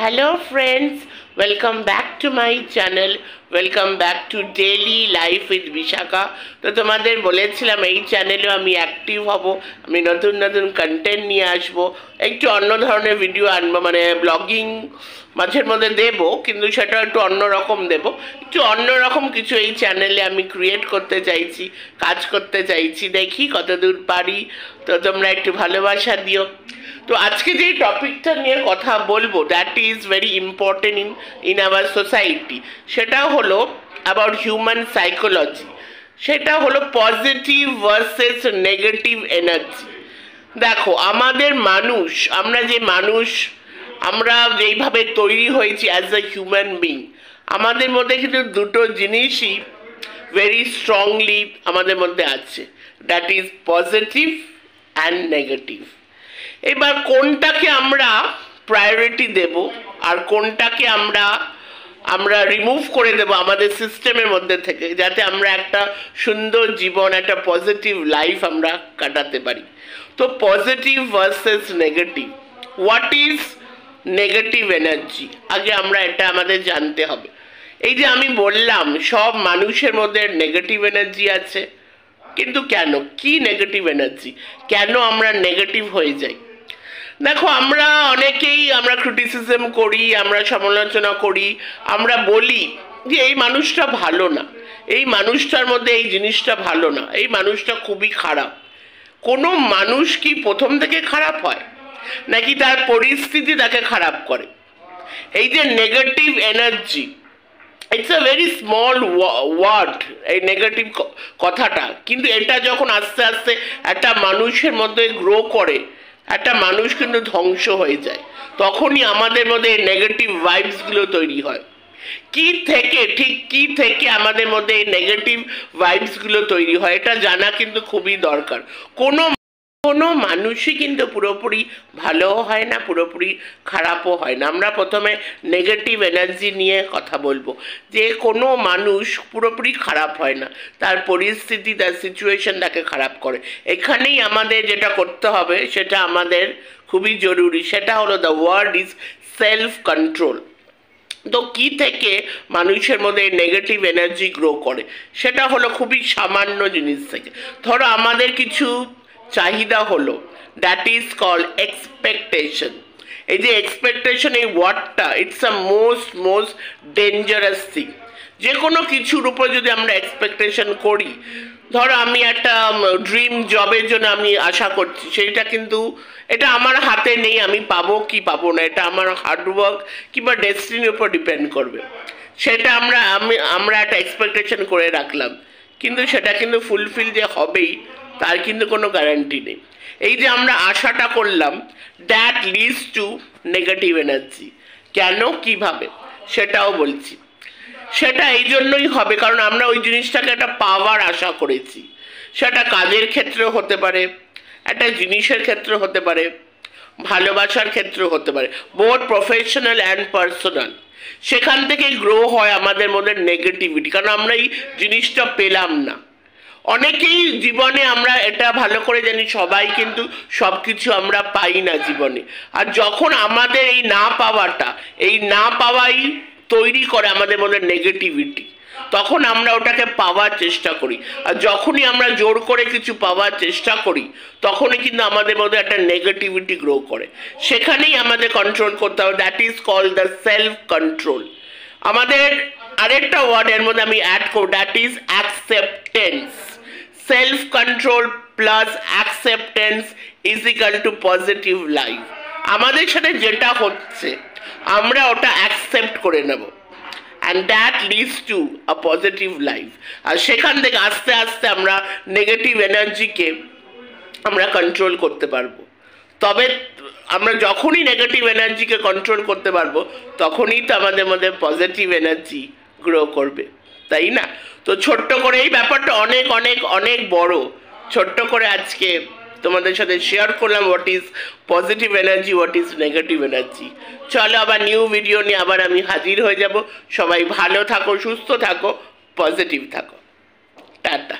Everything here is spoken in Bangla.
Hello friends, welcome back to my channel. Welcome back to Daily Life with Vishaka. তো তোমাদের বলেছিলাম এই চ্যানেলে আমি অ্যাক্টিভ হব, আমি নতুন নতুন কন্টেন্ট নিয়ে আসবো, একটু অন্য ধরনের ভিডিও আনবো, মানে ব্লগিং মাঝের মধ্যে দেব, কিন্তু সেটা একটু অন্যরকম দেব, একটু অন্যরকম কিছু এই চ্যানেলে আমি ক্রিয়েট করতে চাইছি, কাজ করতে চাইছি, দেখি কতদূর পারি। তো তোমরা একটু ভালোবাসা দিও। তো আজকে যে টপিকটা নিয়ে কথা বলবো, that is very important in our society. সেটা হলো অ্যাবাউট হিউম্যান সাইকোলজি। সেটা হলো পজিটিভ ভার্সেস নেগেটিভ এনার্জি। দেখো, আমাদের মানুষ, আমরা যে মানুষ, আমরা যেইভাবে তৈরি হয়েছি অ্যাজ এ হিউম্যান বিং, আমাদের মধ্যে কিন্তু দুটো জিনিসই ভেরি স্ট্রংলি আমাদের মধ্যে আছে, that is positive and negative. এবার কোনটাকে আমরা প্রায়োরিটি দেব আর কোনটাকে আমরা রিমুভ করে দেব আমাদের সিস্টেমের মধ্যে থেকে, যাতে আমরা একটা সুন্দর জীবন, একটা পজিটিভ লাইফ আমরা কাটাতে পারি। তো positive versus negative, what is negative energy, আগে আমরা এটা আমাদের জানতে হবে। এই যে আমি বললাম সব মানুষের মধ্যে নেগেটিভ এনার্জি আছে, কিন্তু কেন, কি নেগেটিভ এনার্জি, কেন আমরা নেগেটিভ হয়ে যাই? দেখো, আমরা অনেকেই আমরা ক্রিটিসিজম করি, আমরা সমালোচনা করি, আমরা বলি যে এই মানুষটা ভালো না, এই মানুষটার মধ্যে এই জিনিসটা ভালো না, এই মানুষটা খুবই খারাপ। কোনো মানুষ কি প্রথম থেকে খারাপ হয়, নাকি তার পরিস্থিতি তাকে খারাপ করে? এই যে negative energy, it's a very small word, এই নেগেটিভ কথাটা, কিন্তু এটা যখন আস্তে আস্তে একটা মানুষের মধ্যে গ্রো করে, একটা মানুষ কিন্তু ধ্বংস হয়ে যায়, তখনই আমাদের মধ্যে এই নেগেটিভ ভাইবসগুলো তৈরি হয়। কি থেকে আমাদের মধ্যে এই নেগেটিভ ভাইবসগুলো তৈরি হয়, এটা জানা কিন্তু খুবই দরকার। কোনো মানুষই কিন্তু পুরোপুরি ভালোও হয় না, পুরোপুরি খারাপও হয় না। আমরা প্রথমে নেগেটিভ এনার্জি নিয়ে কথা বলবো, যে কোনো মানুষ পুরোপুরি খারাপ হয় না, তার পরিস্থিতি, তার সিচুয়েশন তাকে খারাপ করে। এখানেই আমাদের যেটা করতে হবে, সেটা আমাদের খুবই জরুরি, সেটা হলো the word is self control. তো কি থেকে মানুষের মধ্যে নেগেটিভ এনার্জি গ্রো করে? সেটা হলো খুবই সামান্য জিনিস থেকে। ধরো আমাদের কিছু চাহিদা হলো, দ্যাট ইজ কল এক্সপেকটেশন। এই যে এক্সপেকটেশন, এই ওয়ার্ডটা, it's a most dangerous thing. যে কোনো কিছুর উপর যদি আমরা এক্সপেকটেশন করি, ধরো আমি একটা ড্রিম জবের জন্য আমি আশা করছি, সেইটা কিন্তু এটা আমার হাতে নেই, আমি পাবো কি পাবো না, এটা আমার হার্ডওয়ার্ক কিংবা ডেস্টিনির উপর ডিপেন্ড করবে। সেটা আমরা একটা এক্সপেকটেশন করে রাখলাম, কিন্তু সেটা কিন্তু ফুলফিল যে হবেই তার কিন্তু কোনো গ্যারান্টি নেই। এই যে আমরা আশাটা করলাম, that leads two negative energy. কেন, কিভাবে, সেটাও বলছি। সেটা এই জন্যই হবে কারণ আমরা ওই জিনিসটাকে একটা পাওয়ার আশা করেছি। সেটা কাজের ক্ষেত্রে হতে পারে, একটা জিনিসের ক্ষেত্রে হতে পারে, ভালোবাসার ক্ষেত্রে হতে পারে, বোথ প্রফেশনাল অ্যান্ড পার্সোনাল। সেখান থেকে গ্রো হয় আমাদের মধ্যে নেগেটিভিটি, কারণ আমরা এই জিনিসটা পেলাম না। অনেকেই জীবনে, আমরা এটা ভালো করে জানি, সবাই কিন্তু সব কিছু আমরা পাই না জীবনে। আর যখন আমাদের এই না পাওয়াই তৈরি করে আমাদের মধ্যে নেগেটিভিটি, তখন আমরা ওটাকে পাওয়ার চেষ্টা করি। আর যখনই আমরা জোর করে কিছু পাওয়ার চেষ্টা করি, তখনই কিন্তু আমাদের মধ্যে একটা নেগেটিভিটি গ্রো করে। সেখানেই আমাদের কন্ট্রোল করতে হবে, that is called the self control. আমাদের আরেকটা ওয়ার্ড এর মধ্যে আমি অ্যাড করব, that is acceptance. Self control plus acceptance is equal to positive life. আমাদের সাথে যেটা হচ্ছে আমরা ওটা অ্যাকসেপ্ট করে নেব, and that leads to a positive life. আর সেখান থেকে আস্তে আস্তে আমরা নেগেটিভ এনার্জিকে আমরা কন্ট্রোল করতে পারবো। তবে আমরা যখনই নেগেটিভ এনার্জিকে কন্ট্রোল করতে পারবো, তখনই তো আমাদের মধ্যে পজিটিভ এনার্জি গ্রো করবে, তাই না? তো ছোট্ট করে, এই ব্যাপারটা অনেক অনেক অনেক বড়, ছোট্ট করে আজকে তোমাদের সাথে শেয়ার করলাম what is positive energy, what is negative energy. চলো আবার নিউ ভিডিও নিয়ে আবার আমি হাজির হয়ে যাব। সবাই ভালো থাকো, সুস্থ থাকো, পজিটিভ থাকো। টাটা।